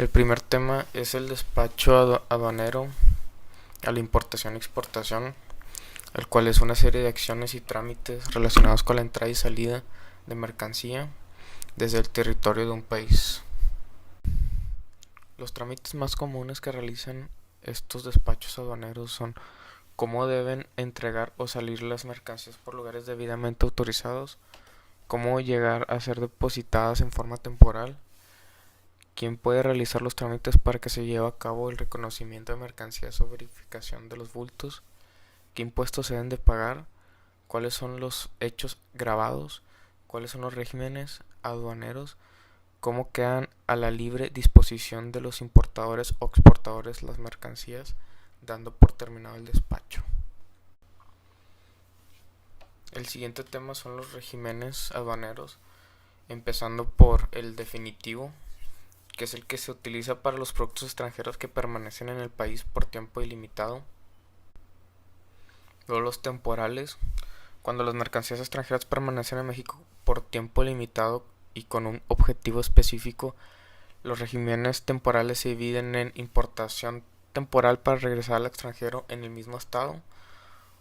El primer tema es el despacho aduanero a la importación y exportación, el cual es una serie de acciones y trámites relacionados con la entrada y salida de mercancía desde el territorio de un país. Los trámites más comunes que realizan estos despachos aduaneros son cómo deben entregar o salir las mercancías por lugares debidamente autorizados, cómo llegar a ser depositadas en forma temporal, quién puede realizar los trámites para que se lleve a cabo el reconocimiento de mercancías o verificación de los bultos, qué impuestos se deben de pagar, cuáles son los hechos gravados, cuáles son los regímenes aduaneros, cómo quedan a la libre disposición de los importadores o exportadores las mercancías, dando por terminado el despacho. El siguiente tema son los regímenes aduaneros, empezando por el definitivo, que es el que se utiliza para los productos extranjeros que permanecen en el país por tiempo ilimitado. Luego los temporales, cuando las mercancías extranjeras permanecen en México por tiempo limitado y con un objetivo específico. Los regímenes temporales se dividen en importación temporal para regresar al extranjero en el mismo estado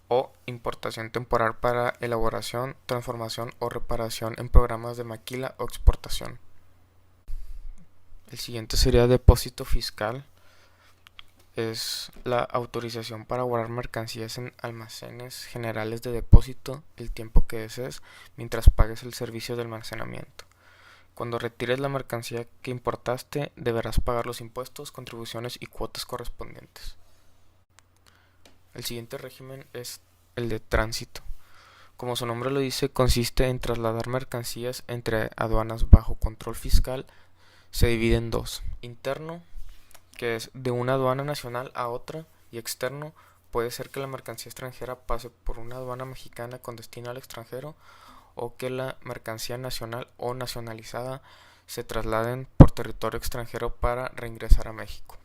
o importación temporal para elaboración, transformación o reparación en programas de maquila o exportación. El siguiente sería depósito fiscal. Es la autorización para guardar mercancías en almacenes generales de depósito el tiempo que desees mientras pagues el servicio de almacenamiento. Cuando retires la mercancía que importaste, deberás pagar los impuestos, contribuciones y cuotas correspondientes. El siguiente régimen es el de tránsito. Como su nombre lo dice, consiste en trasladar mercancías entre aduanas bajo control fiscal. Se divide en dos: interno, que es de una aduana nacional a otra, y externo, puede ser que la mercancía extranjera pase por una aduana mexicana con destino al extranjero o que la mercancía nacional o nacionalizada se trasladen por territorio extranjero para reingresar a México.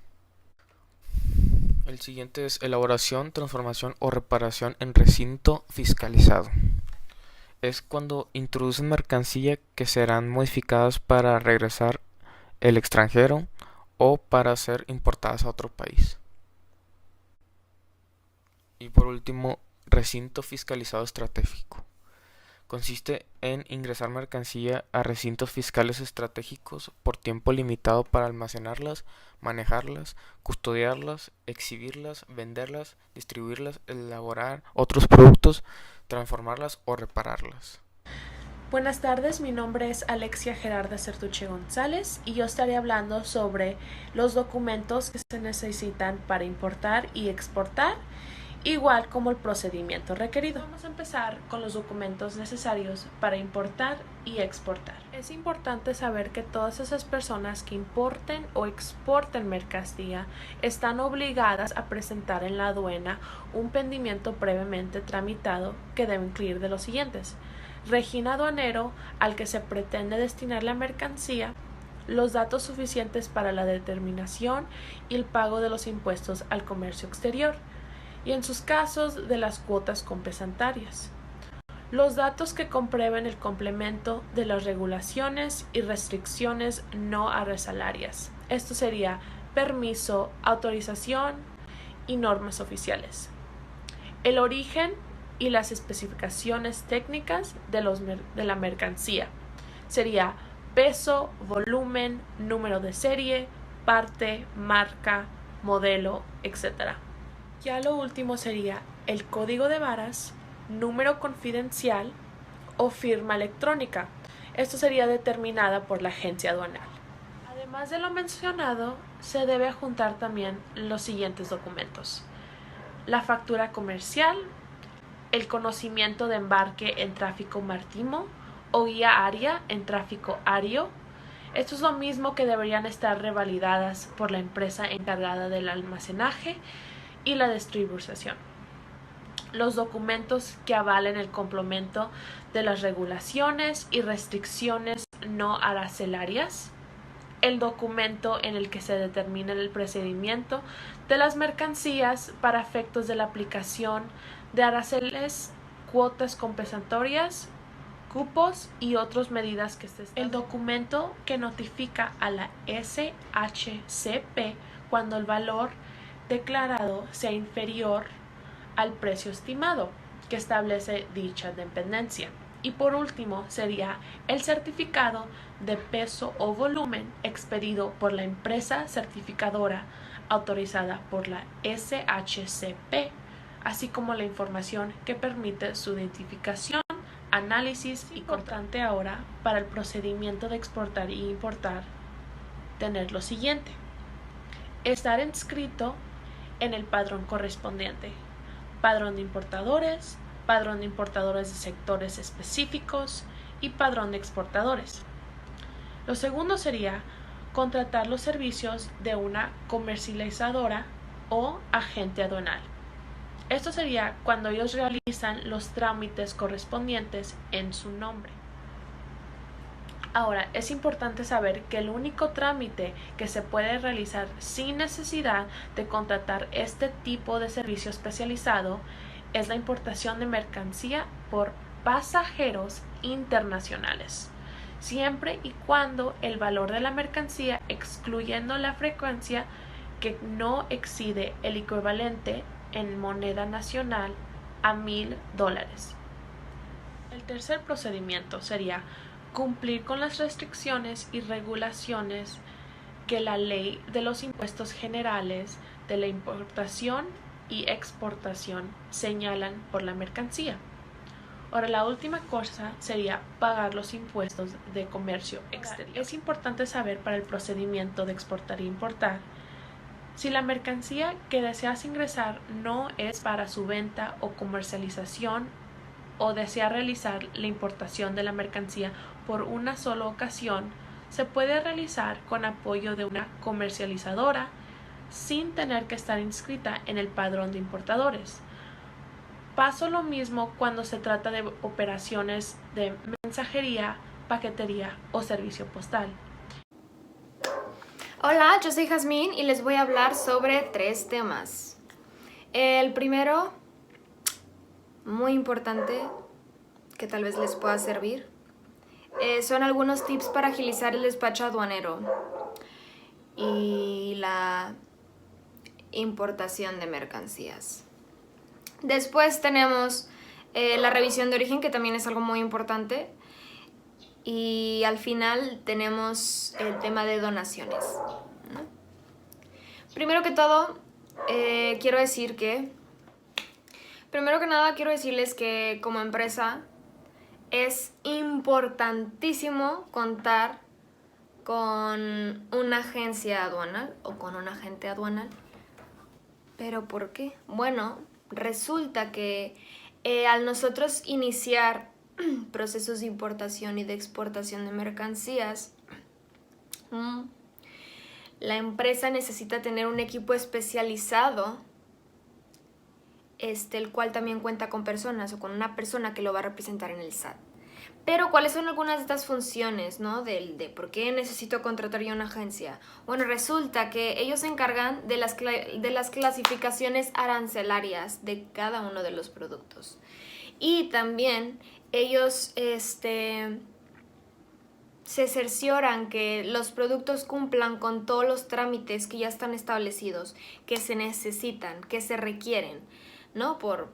El siguiente es elaboración, transformación o reparación en recinto fiscalizado. Es cuando introducen mercancía que serán modificadas para regresar el extranjero o para ser importadas a otro país. Y por último, recinto fiscalizado estratégico. Consiste en ingresar mercancía a recintos fiscales estratégicos por tiempo limitado para almacenarlas, manejarlas, custodiarlas, exhibirlas, venderlas, distribuirlas, elaborar otros productos, transformarlas o repararlas. Buenas tardes, mi nombre es Alexia Gerarda Certuche González y yo estaré hablando sobre los documentos que se necesitan para importar y exportar, igual como el procedimiento requerido. Vamos a empezar con los documentos necesarios para importar y exportar. Es importante saber que todas esas personas que importen o exporten mercancía están obligadas a presentar en la aduana un pedimento previamente tramitado que debe incluir de los siguientes: régimen aduanero al que se pretende destinar la mercancía, los datos suficientes para la determinación y el pago de los impuestos al comercio exterior, y en sus casos de las cuotas compensatarias. Los datos que comprueben el complemento de las regulaciones y restricciones no arancelarias. Esto sería permiso, autorización y normas oficiales. El origen y las especificaciones técnicas de la mercancía. Sería peso, volumen, número de serie, parte, marca, modelo, etc. Ya lo último sería el código de varas, número confidencial o firma electrónica. Esto sería determinada por la agencia aduanal. Además de lo mencionado, se debe juntar también los siguientes documentos: la factura comercial, el conocimiento de embarque en tráfico marítimo o guía área en tráfico aéreo. Esto es lo mismo que deberían estar revalidadas por la empresa encargada del almacenaje y la distribución. Los documentos que avalen el complemento de las regulaciones y restricciones no arancelarias. El documento en el que se determina el procedimiento de las mercancías para efectos de la aplicación de aranceles, cuotas compensatorias, cupos y otras medidas que se están. El documento que notifica a la SHCP cuando el valor declarado sea inferior al precio estimado que establece dicha dependencia. Y por último sería el certificado de peso o volumen expedido por la empresa certificadora autorizada por la SHCP, así como la información que permite su identificación, análisis y importante ahora para el procedimiento de exportar y importar tener lo siguiente: estar inscrito en el padrón correspondiente, padrón de importadores de sectores específicos y padrón de exportadores. Lo segundo sería contratar los servicios de una comercializadora o agente aduanal. Esto sería cuando ellos realizan los trámites correspondientes en su nombre. Ahora, es importante saber que el único trámite que se puede realizar sin necesidad de contratar este tipo de servicio especializado es la importación de mercancía por pasajeros internacionales, siempre y cuando el valor de la mercancía, excluyendo la frecuencia, que no excede el equivalente en moneda nacional a $1,000. El tercer procedimiento sería cumplir con las restricciones y regulaciones que la Ley de los Impuestos Generales de la Importación y Exportación señalan por la mercancía. Ahora, la última cosa sería pagar los impuestos de comercio exterior. Es importante saber para el procedimiento de exportar e importar si la mercancía que deseas ingresar no es para su venta o comercialización, o desea realizar la importación de la mercancía por una sola ocasión, se puede realizar con apoyo de una comercializadora sin tener que estar inscrita en el padrón de importadores. Pasó lo mismo cuando se trata de operaciones de mensajería, paquetería o servicio postal. Hola, yo soy Jazmín y les voy a hablar sobre 3 temas. El primero, muy importante, que tal vez les pueda servir, son algunos tips para agilizar el despacho aduanero y la importación de mercancías. Después tenemos la revisión de origen, que también es algo muy importante. Y al final tenemos el tema de donaciones, ¿no? Primero que todo, primero que nada quiero decirles que como empresa es importantísimo contar con una agencia aduanal o con un agente aduanal. ¿Pero por qué? Bueno, resulta que al nosotros iniciar procesos de importación y de exportación de mercancías, la empresa necesita tener un equipo especializado, el cual también cuenta con personas o con una persona que lo va a representar en el SAT. Pero, ¿cuáles son algunas de estas funciones, ¿no? De por qué necesito contratar yo una agencia? Bueno, resulta que ellos se encargan de las clasificaciones arancelarias de cada uno de los productos. Y también ellos se cercioran que los productos cumplan con todos los trámites que ya están establecidos, que se necesitan, que se requieren, ¿no? Por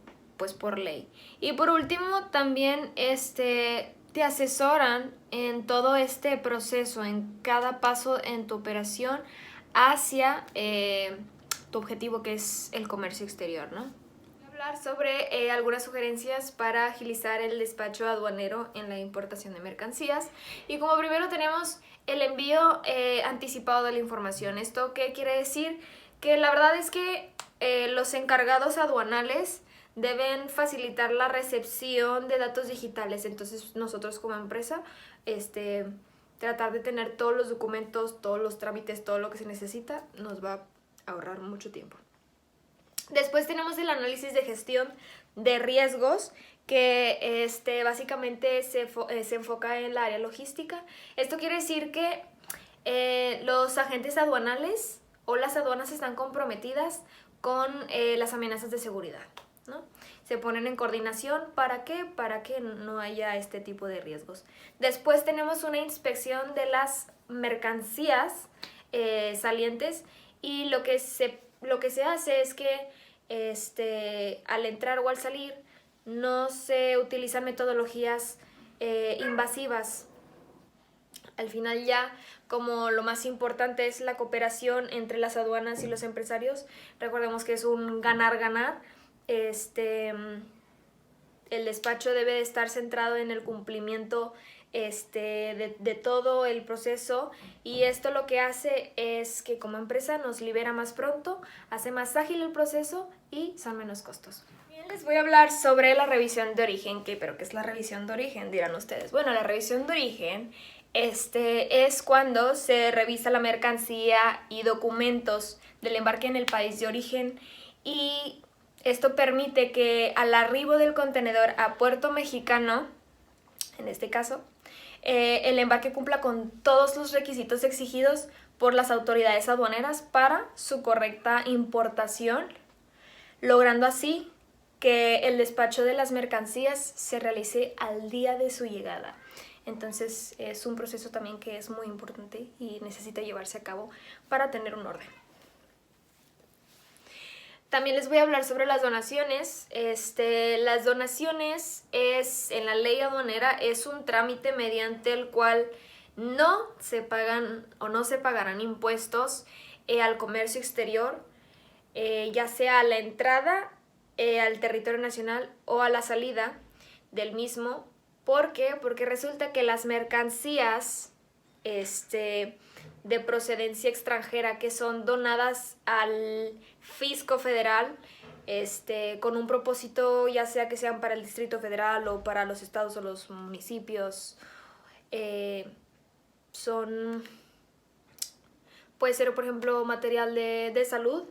ley. Y por último, también te asesoran en todo este proceso, en cada paso en tu operación hacia tu objetivo, que es el comercio exterior, ¿no? Voy a hablar sobre algunas sugerencias para agilizar el despacho aduanero en la importación de mercancías. Y como primero tenemos el envío anticipado de la información. ¿Esto qué quiere decir? Que la verdad es que los encargados aduanales deben facilitar la recepción de datos digitales. Entonces nosotros como empresa tratar de tener todos los documentos, todos los trámites, todo lo que se necesita, nos va a ahorrar mucho tiempo. Después tenemos el análisis de gestión de riesgos, que básicamente se enfoca en la área logística. Esto quiere decir que los agentes aduanales o las aduanas están comprometidas con las amenazas de seguridad, ¿no? Se ponen en coordinación, ¿para qué? Para que no haya este tipo de riesgos. Después tenemos una inspección de las mercancías salientes, y lo que se hace es que al entrar o al salir no se utilizan metodologías invasivas. Al final, ya como lo más importante es la cooperación entre las aduanas y los empresarios, recordemos que es un ganar-ganar. El despacho debe de estar centrado en el cumplimiento de todo el proceso, y esto lo que hace es que como empresa nos libera más pronto, hace más ágil el proceso y son menos costos. Bien, les voy a hablar sobre la revisión de origen. ¿Pero qué es la revisión de origen?, dirán ustedes. Bueno, la revisión de origen es cuando se revisa la mercancía y documentos del embarque en el país de origen, y esto permite que al arribo del contenedor a puerto mexicano, en este caso, el embarque cumpla con todos los requisitos exigidos por las autoridades aduaneras para su correcta importación, logrando así que el despacho de las mercancías se realice al día de su llegada. Entonces es un proceso también que es muy importante y necesita llevarse a cabo para tener un orden. También les voy a hablar sobre las donaciones. Las donaciones en la ley aduanera es un trámite mediante el cual no se pagan o no se pagarán impuestos al comercio exterior, ya sea a la entrada al territorio nacional o a la salida del mismo. ¿Por qué? Porque resulta que las mercancías de procedencia extranjera que son donadas al fisco federal, con un propósito, ya sea que sean para el Distrito Federal o para los estados o los municipios, puede ser, por ejemplo, material de salud,